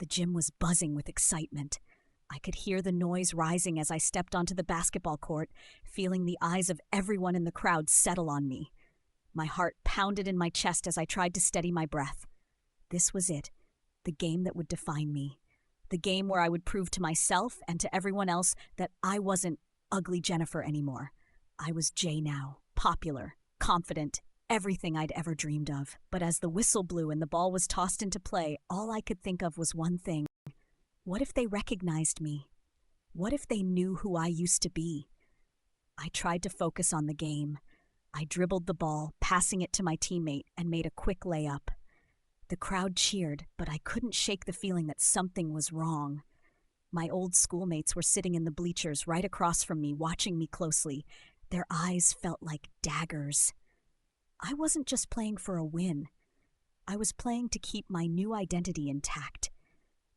The gym was buzzing with excitement. I could hear the noise rising as I stepped onto the basketball court, feeling the eyes of everyone in the crowd settle on me. My heart pounded in my chest as I tried to steady my breath. This was it, the game that would define me. The game where I would prove to myself and to everyone else that I wasn't ugly Jennifer anymore. I was Jay now, popular, confident, everything I'd ever dreamed of. But as the whistle blew and the ball was tossed into play, all I could think of was one thing. What if they recognized me? What if they knew who I used to be? I tried to focus on the game. I dribbled the ball, passing it to my teammate, and made a quick layup. The crowd cheered, but I couldn't shake the feeling that something was wrong. My old schoolmates were sitting in the bleachers right across from me, watching me closely. Their eyes felt like daggers. I wasn't just playing for a win. I was playing to keep my new identity intact.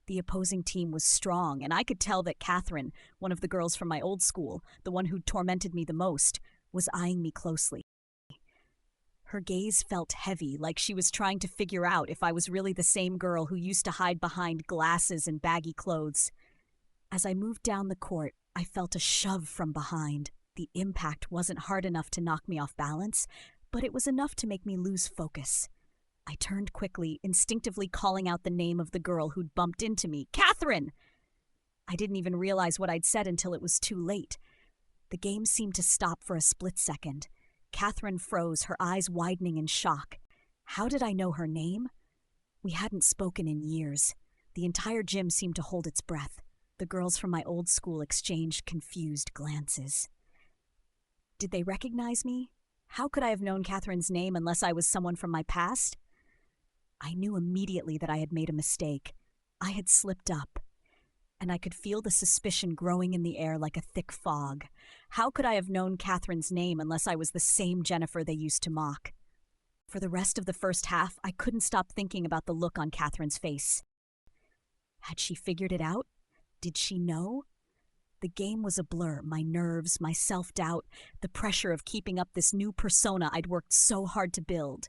The opposing team was strong, and I could tell that Catherine, one of the girls from my old school, the one who'd tormented me the most, was eyeing me closely. Her gaze felt heavy, like she was trying to figure out if I was really the same girl who used to hide behind glasses and baggy clothes. As I moved down the court, I felt a shove from behind. The impact wasn't hard enough to knock me off balance, but it was enough to make me lose focus. I turned quickly, instinctively calling out the name of the girl who'd bumped into me. Catherine! I didn't even realize what I'd said until it was too late. The game seemed to stop for a split second. Catherine froze, her eyes widening in shock. How did I know her name? We hadn't spoken in years. The entire gym seemed to hold its breath. The girls from my old school exchanged confused glances. Did they recognize me? How could I have known Catherine's name unless I was someone from my past? I knew immediately that I had made a mistake. I had slipped up, and I could feel the suspicion growing in the air like a thick fog. How could I have known Catherine's name unless I was the same Jennifer they used to mock? For the rest of the first half, I couldn't stop thinking about the look on Catherine's face. Had she figured it out? Did she know? The game was a blur, my nerves, my self-doubt, the pressure of keeping up this new persona I'd worked so hard to build.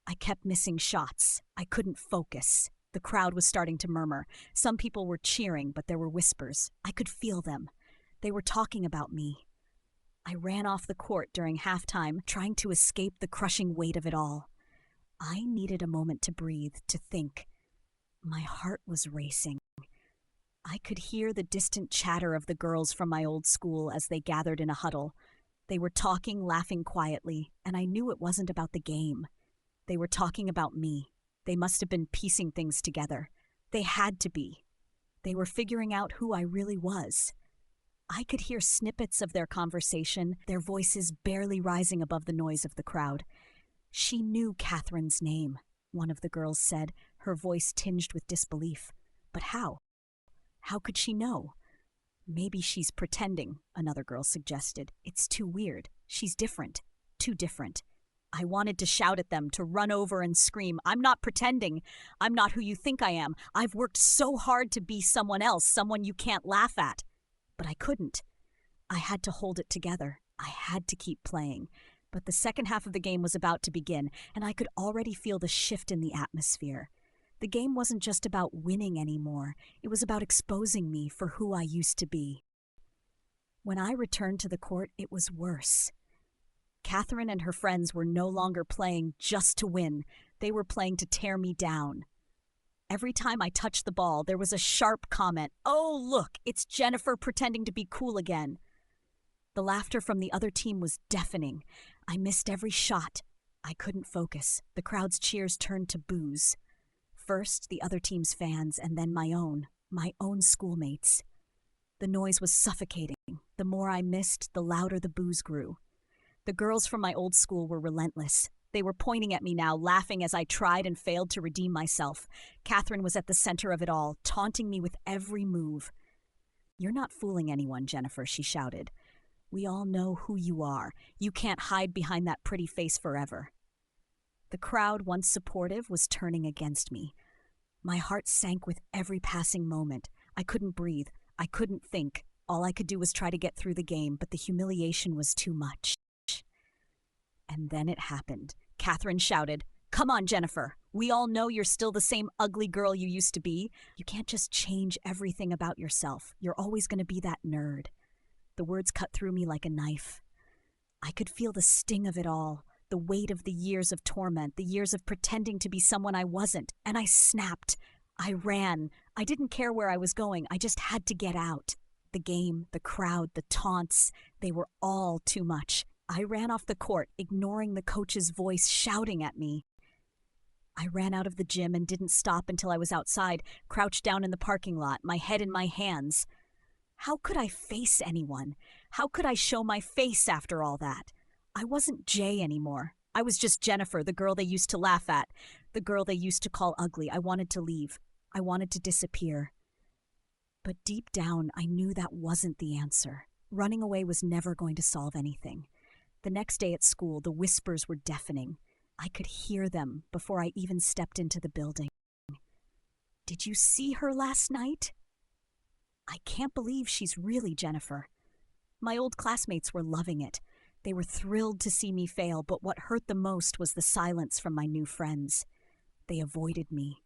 I kept missing shots. I couldn't focus. The crowd was starting to murmur. Some people were cheering, but there were whispers. I could feel them. They were talking about me. I ran off the court during halftime, trying to escape the crushing weight of it all. I needed a moment to breathe, to think. My heart was racing. I could hear the distant chatter of the girls from my old school as they gathered in a huddle. They were talking, laughing quietly, and I knew it wasn't about the game. They were talking about me. They must have been piecing things together. They had to be. They were figuring out who I really was. I could hear snippets of their conversation, their voices barely rising above the noise of the crowd. She knew Catherine's name, one of the girls said, her voice tinged with disbelief. But how? How could she know? Maybe she's pretending, another girl suggested. It's too weird. She's different. Too different. I wanted to shout at them, to run over and scream, I'm not pretending. I'm not who you think I am. I've worked so hard to be someone else, someone you can't laugh at. But I couldn't. I had to hold it together. I had to keep playing. But the second half of the game was about to begin, and I could already feel the shift in the atmosphere. The game wasn't just about winning anymore. It was about exposing me for who I used to be. When I returned to the court, it was worse. Catherine and her friends were no longer playing just to win. They were playing to tear me down. Every time I touched the ball, there was a sharp comment. Oh, look, it's Jennifer pretending to be cool again. The laughter from the other team was deafening. I missed every shot. I couldn't focus. The crowd's cheers turned to boos. First, the other team's fans, and then my own schoolmates. The noise was suffocating. The more I missed, the louder the boos grew. The girls from my old school were relentless. They were pointing at me now, laughing as I tried and failed to redeem myself. Catherine was at the center of it all, taunting me with every move. You're not fooling anyone, Jennifer, she shouted. We all know who you are. You can't hide behind that pretty face forever. The crowd, once supportive, was turning against me. My heart sank with every passing moment. I couldn't breathe. I couldn't think. All I could do was try to get through the game, but the humiliation was too much. And then it happened. Catherine shouted, Come on, Jennifer. We all know you're still the same ugly girl you used to be. You can't just change everything about yourself. You're always going to be that nerd. The words cut through me like a knife. I could feel the sting of it all, the weight of the years of torment, the years of pretending to be someone I wasn't, and I snapped. I ran. I didn't care where I was going. I just had to get out. The game, the crowd, the taunts, they were all too much. I ran off the court, ignoring the coach's voice shouting at me. I ran out of the gym and didn't stop until I was outside, crouched down in the parking lot, my head in my hands. How could I face anyone? How could I show my face after all that? I wasn't Jay anymore. I was just Jennifer, the girl they used to laugh at, the girl they used to call ugly. I wanted to leave. I wanted to disappear. But deep down, I knew that wasn't the answer. Running away was never going to solve anything. The next day at school, the whispers were deafening. I could hear them before I even stepped into the building. Did you see her last night? I can't believe she's really Jennifer. My old classmates were loving it. They were thrilled to see me fail, but what hurt the most was the silence from my new friends. They avoided me.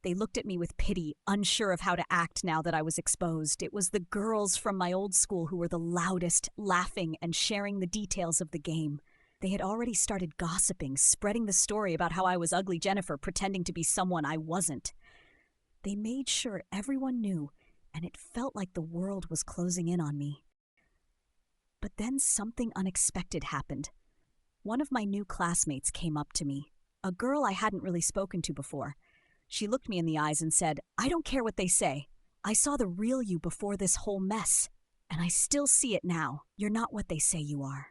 They looked at me with pity, unsure of how to act now that I was exposed. It was the girls from my old school who were the loudest, laughing and sharing the details of the game. They had already started gossiping, spreading the story about how I was ugly Jennifer, pretending to be someone I wasn't. They made sure everyone knew, and it felt like the world was closing in on me. But then something unexpected happened. One of my new classmates came up to me, a girl I hadn't really spoken to before. She looked me in the eyes and said, "I don't care what they say. I saw the real you before this whole mess, and I still see it now. You're not what they say you are."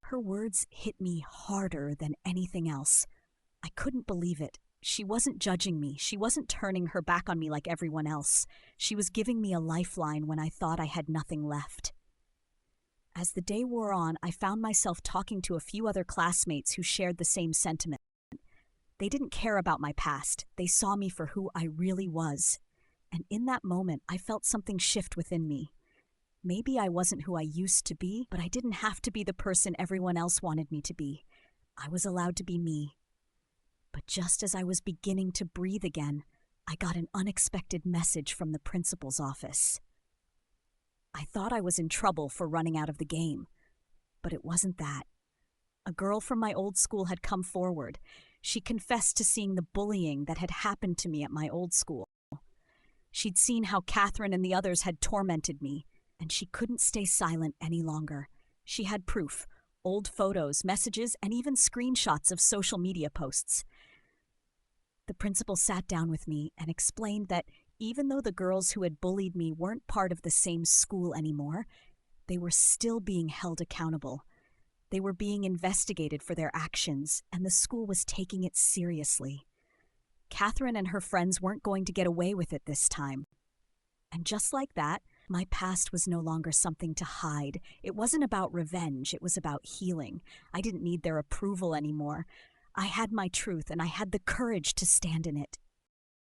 Her words hit me harder than anything else. I couldn't believe it. She wasn't judging me. She wasn't turning her back on me like everyone else. She was giving me a lifeline when I thought I had nothing left. As the day wore on, I found myself talking to a few other classmates who shared the same sentiment. They didn't care about my past. They saw me for who I really was. And in that moment, I felt something shift within me. Maybe I wasn't who I used to be, but I didn't have to be the person everyone else wanted me to be. I was allowed to be me. But just as I was beginning to breathe again, I got an unexpected message from the principal's office. I thought I was in trouble for running out of the game, but it wasn't that. A girl from my old school had come forward. She confessed to seeing the bullying that had happened to me at my old school. She'd seen how Catherine and the others had tormented me, and she couldn't stay silent any longer. She had proof, old photos, messages, and even screenshots of social media posts. The principal sat down with me and explained that even though the girls who had bullied me weren't part of the same school anymore, they were still being held accountable. They were being investigated for their actions, and the school was taking it seriously. Catherine and her friends weren't going to get away with it this time. And just like that, my past was no longer something to hide. It wasn't about revenge, it was about healing. I didn't need their approval anymore. I had my truth, and I had the courage to stand in it.